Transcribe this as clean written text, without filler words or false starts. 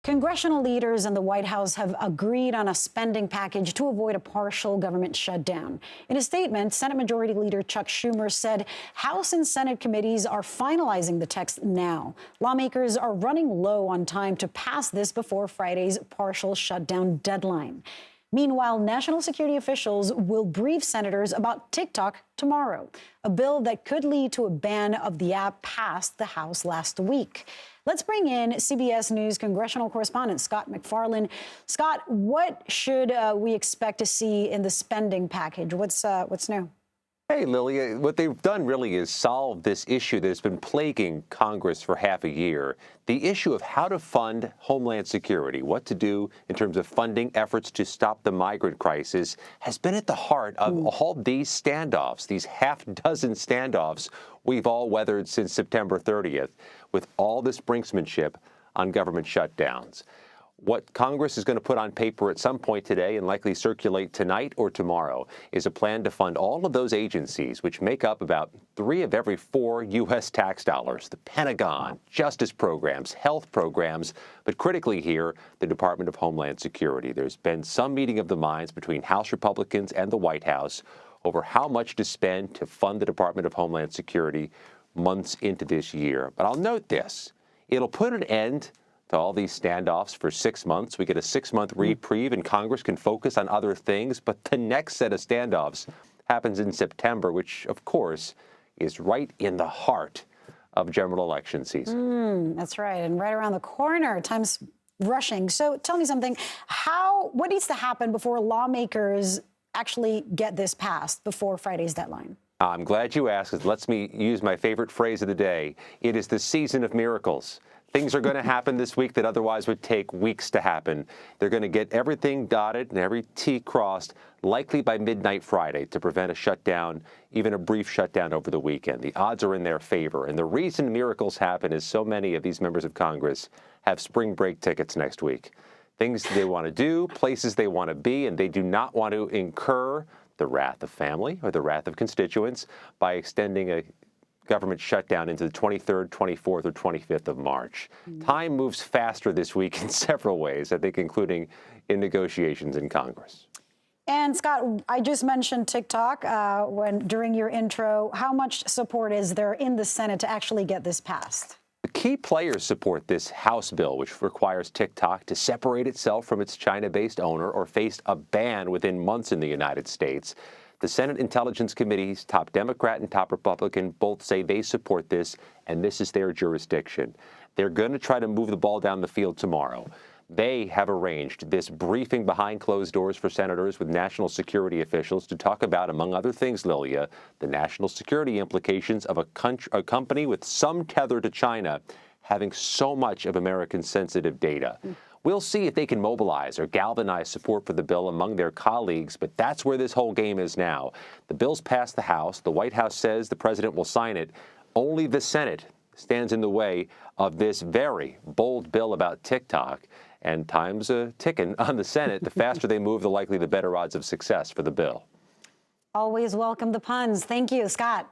Congressional leaders and the White House have agreed on a spending package to avoid a partial government shutdown. In a statement, Senate Majority Leader Chuck Schumer said House and Senate committees are finalizing the text now. Lawmakers are running low on time to pass this before Friday's partial shutdown deadline. Meanwhile, national security officials will brief senators about TikTok tomorrow. A bill that could lead to a ban of the app passed the House last week. Let's bring in CBS News congressional correspondent Scott MacFarlane. Scott, what should we expect to see in the spending package? What's new? Hey, Lily, what they've done really is solve this issue that has been plaguing Congress for half a year. The issue of how to fund Homeland Security, what to do in terms of funding efforts to stop the migrant crisis, has been at the heart of all these standoffs, these half-dozen standoffs we've all weathered since September 30th, with all this brinksmanship on government shutdowns. What Congress is going to put on paper at some point today and likely circulate tonight or tomorrow is a plan to fund all of those agencies, which make up about 3 of every 4 U.S. tax dollars: the Pentagon, justice programs, health programs, but critically here, the Department of Homeland Security. There's been some meeting of the minds between House Republicans and the White House over how much to spend to fund the Department of Homeland Security months into this year. But I'll note this: it'll put an end to all these standoffs for 6 months. We get a 6-month reprieve and Congress can focus on other things. But the next set of standoffs happens in September, which, of course, is right in the heart of general election season. That's right. And right around the corner, time's rushing. So tell me something. What needs to happen before lawmakers actually get this passed before Friday's deadline? I'm glad you asked. It lets me use my favorite phrase of the day. It is the season of miracles. Things are going to happen this week that otherwise would take weeks to happen. They're going to get everything dotted and every T crossed, likely by midnight Friday, to prevent a shutdown, even a brief shutdown over the weekend. The odds are in their favor. And the reason miracles happen is so many of these members of Congress have spring break tickets next week. Things they want to do, places they want to be, and they do not want to incur the wrath of family or the wrath of constituents by extending a government shutdown into the 23rd, 24th, or 25th of March. Time moves faster this week in several ways, I think, including in negotiations in Congress. And Scott, I just mentioned TikTok during your intro. How much support is there in the Senate to actually get this passed? The key players support this House bill, which requires TikTok to separate itself from its China-based owner or face a ban within months in the United States. The Senate Intelligence Committee's top Democrat and top Republican both say they support this, and this is their jurisdiction. They're going to try to move the ball down the field tomorrow. They have arranged this briefing behind closed doors for senators with national security officials to talk about, among other things, Lilia, the national security implications of a company with some tether to China having so much of American sensitive data. We'll see if they can mobilize or galvanize support for the bill among their colleagues, but that's where this whole game is now. The bill's passed the House. The White House says the president will sign it. Only the Senate stands in the way of this very bold bill about TikTok. And time's ticking on the Senate. The faster they move, the likely the better odds of success for the bill. Always welcome the puns. Thank you, Scott.